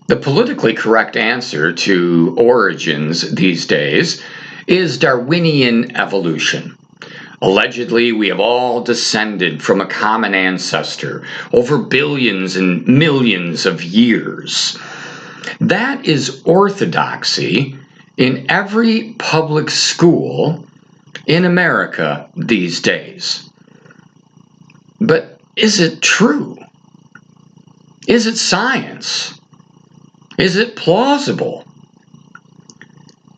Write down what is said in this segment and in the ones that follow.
The politically correct answer to origins these days is Darwinian evolution. Allegedly, we have all descended from a common ancestor over billions and millions of years. That is orthodoxy in every public school in America these days. But is it true? Is it science? Is it plausible?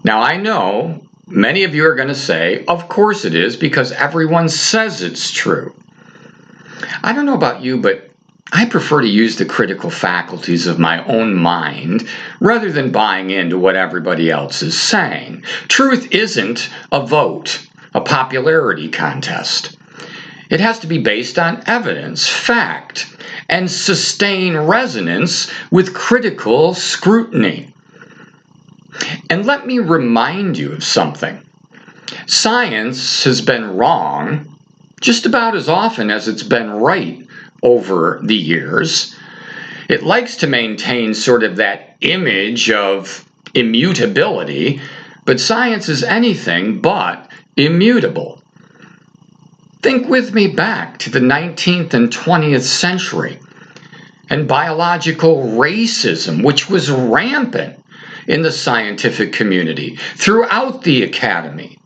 Now, I know many of you are going to say, of course it is, because everyone says it's true. I don't know about you, but I prefer to use the critical faculties of my own mind rather than buying into what everybody else is saying. Truth isn't a vote, a popularity contest. It has to be based on evidence, fact, and sustain resonance with critical scrutiny. And let me remind you of something. Science has been wrong just about as often as it's been right over the years. It likes to maintain sort of that image of immutability, but science is anything but immutable. Think with me back to the 19th and 20th century and biological racism, which was rampant in the scientific community, throughout the academy.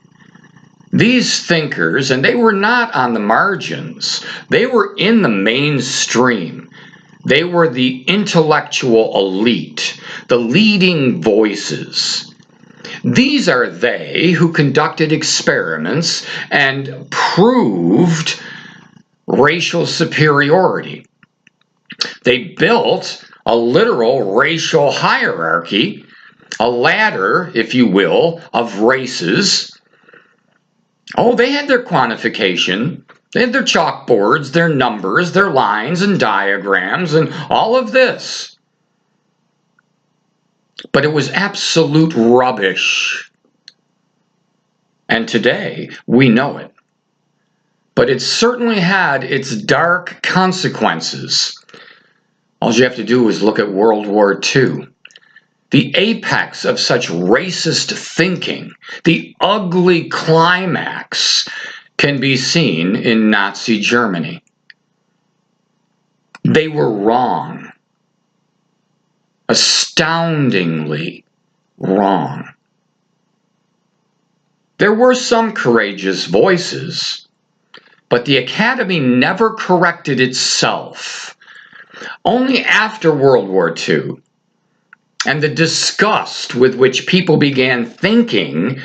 These thinkers, and they were not on the margins, they were in the mainstream. They were the intellectual elite, the leading voices. These are they who conducted experiments and proved racial superiority. They built a literal racial hierarchy, a ladder, if you will, of races. Oh, they had their quantification. They had their chalkboards, their numbers, their lines and diagrams, and all of this. But it was absolute rubbish. And today, we know it. But it certainly had its dark consequences. All you have to do is look at World War II. The apex of such racist thinking, the ugly climax, can be seen in Nazi Germany. They were wrong. Astoundingly wrong. There were some courageous voices, but the Academy never corrected itself. Only after World War II, and the disgust with which people began thinking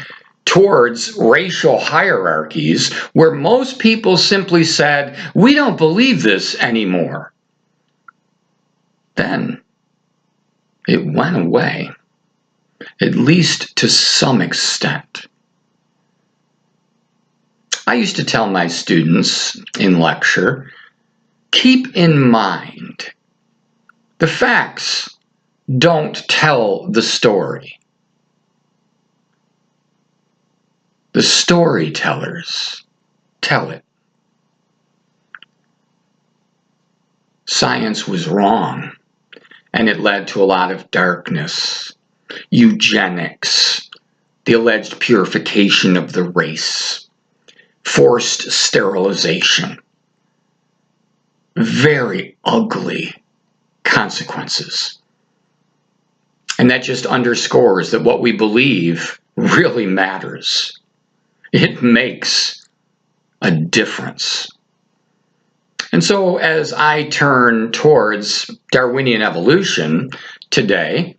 towards racial hierarchies, where most people simply said, "We don't believe this anymore," then it went away, at least to some extent. I used to tell my students in lecture, keep in mind, the facts don't tell the story. The storytellers tell it. Science was wrong, and it led to a lot of darkness, eugenics, the alleged purification of the race, forced sterilization, very ugly consequences. And that just underscores that what we believe really matters. It makes a difference. And so as I turn towards Darwinian evolution today,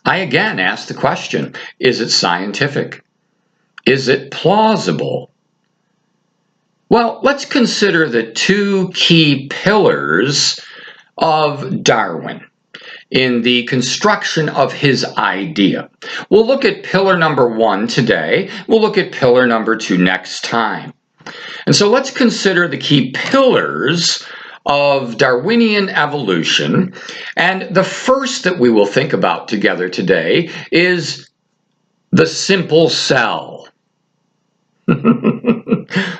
I again ask the question, is it scientific? Is it plausible? Well, let's consider the two key pillars of Darwin in the construction of his idea. We'll look at pillar number 1 today. We'll look at pillar number 2 next time. And so let's consider the key pillars of Darwinian evolution. And the first that we will think about together today is the simple cell.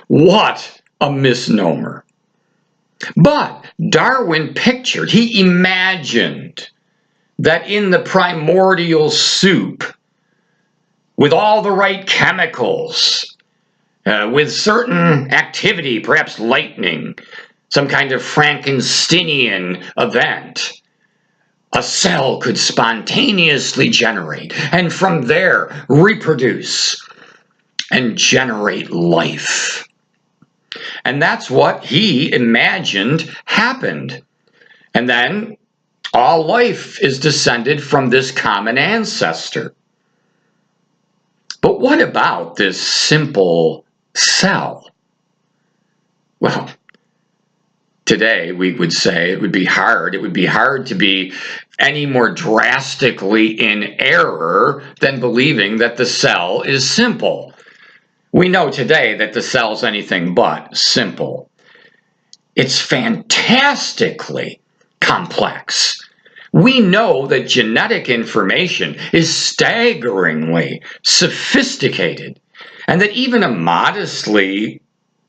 What a misnomer. But Darwin pictured, he imagined that in the primordial soup, with all the right chemicals, with certain activity, perhaps lightning, some kind of Frankensteinian event, a cell could spontaneously generate, and from there reproduce and generate life. And that's what he imagined happened. And then all life is descended from this common ancestor. But what about this simple cell? Well, today we would say it would be hard to be any more drastically in error than believing that the cell is simple. We know today that the cell's anything but simple. It's fantastically complex. We know that genetic information is staggeringly sophisticated, and that even a modestly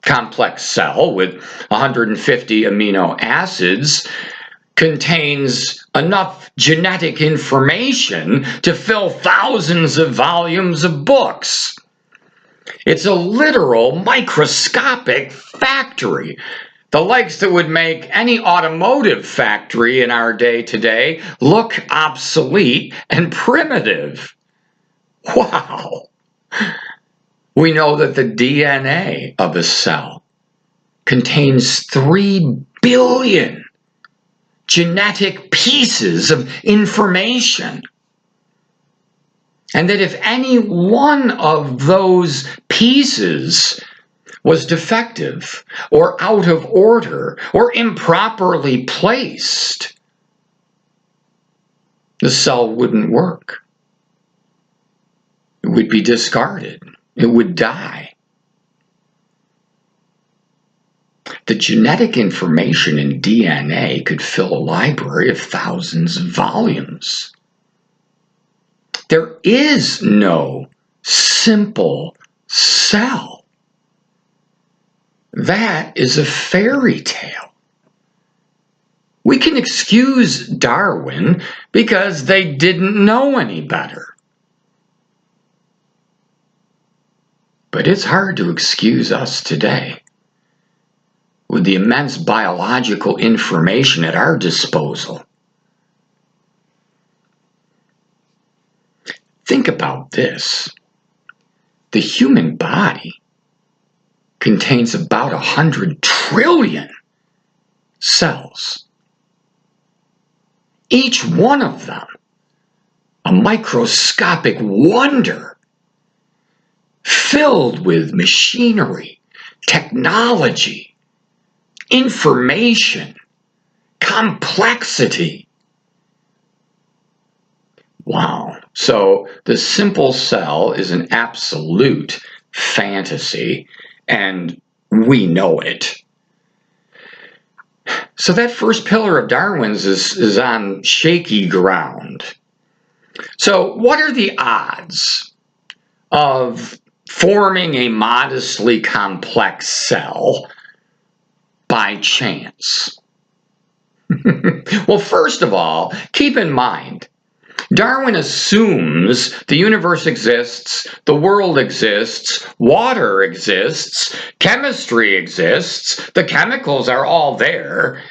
complex cell with 150 amino acids contains enough genetic information to fill thousands of volumes of books. It's a literal microscopic factory, the likes that would make any automotive factory in our day today look obsolete and primitive. Wow! We know that the DNA of a cell contains 3 billion genetic pieces of information. And that if any one of those pieces was defective or out of order or improperly placed, the cell wouldn't work. It would be discarded. It would die. The genetic information in DNA could fill a library of thousands of volumes. There is no simple cell. That is a fairy tale. We can excuse Darwin because they didn't know any better. But it's hard to excuse us today with the immense biological information at our disposal. Think about this. The human body contains about 100 trillion cells. Each one of them a microscopic wonder, filled with machinery, technology, information, complexity. Wow. So the simple cell is an absolute fantasy, and we know it. So that first pillar of Darwin's is on shaky ground. So what are the odds of forming a modestly complex cell by chance? Well, first of all, keep in mind, Darwin assumes the universe exists, the world exists, water exists, chemistry exists, the chemicals are all there.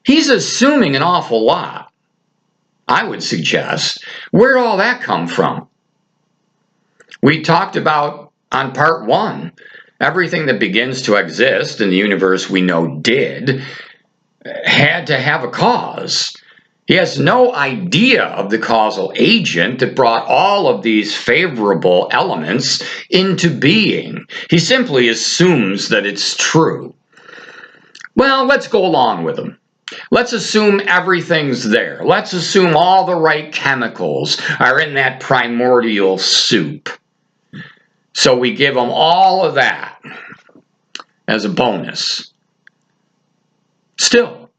He's assuming an awful lot. I would suggest, where'd all that come from? We talked about on part 1, everything that begins to exist in the universe we know did had to have a cause. He has no idea of the causal agent that brought all of these favorable elements into being. He simply assumes that it's true. Well, let's go along with him. Let's assume everything's there. Let's assume all the right chemicals are in that primordial soup. So we give them all of that as a bonus. Still,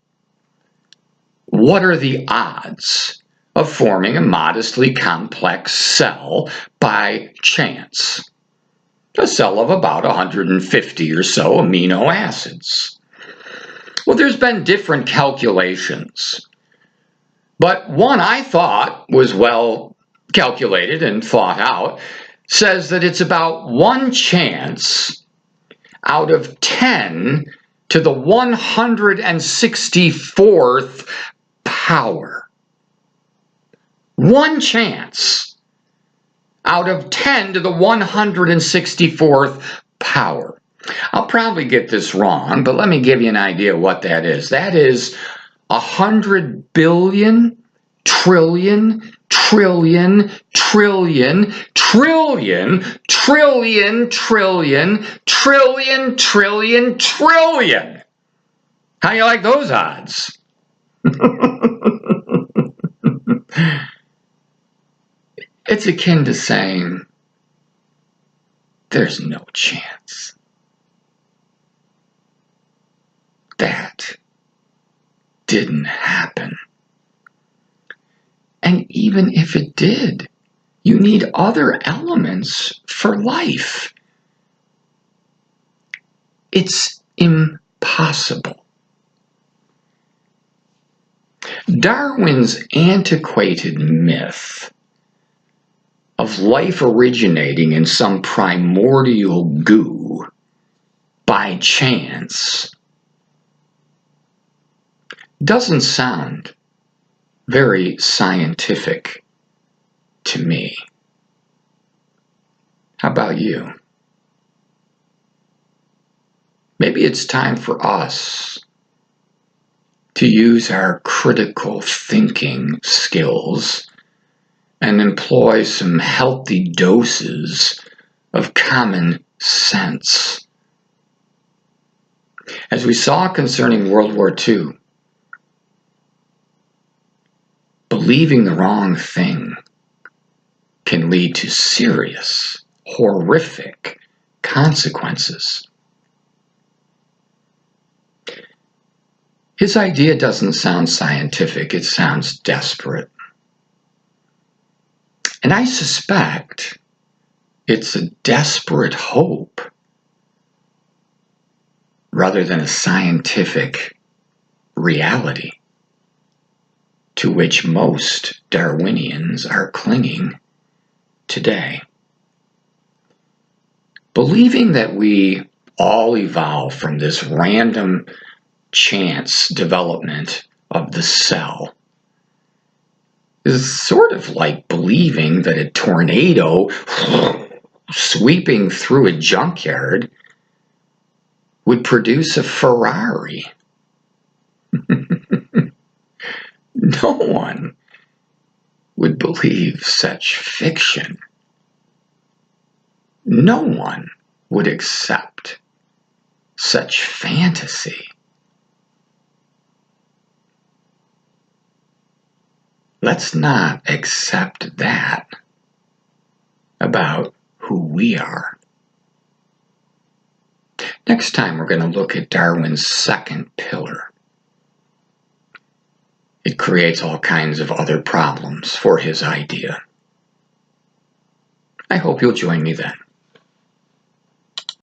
what are the odds of forming a modestly complex cell by chance? A cell of about 150 or so amino acids. Well, there's been different calculations. But one I thought was well calculated and thought out says that it's about one chance out of 10 to the 164th power. One chance out of 10 to the 164th power. I'll probably get this wrong, but let me give you an idea of what that is. That is 100 billion, trillion, trillion, trillion, trillion, trillion, trillion, trillion, trillion, trillion. How you like those odds? It's akin to saying, there's no chance. That didn't happen. And even if it did, you need other elements for life. It's impossible. Darwin's antiquated myth of life originating in some primordial goo by chance doesn't sound very scientific to me. How about you? Maybe it's time for us to use our critical thinking skills and employ some healthy doses of common sense. As we saw concerning World War II, believing the wrong thing can lead to serious, horrific consequences. His idea doesn't sound scientific, it sounds desperate. And I suspect it's a desperate hope rather than a scientific reality to which most Darwinians are clinging today. Believing that we all evolve from this random chance development of the cell is sort of like believing that a tornado sweeping through a junkyard would produce a Ferrari. No one would believe such fiction. No one would accept such fantasy. Let's not accept that about who we are. Next time, we're going to look at Darwin's second pillar. It creates all kinds of other problems for his idea. I hope you'll join me then.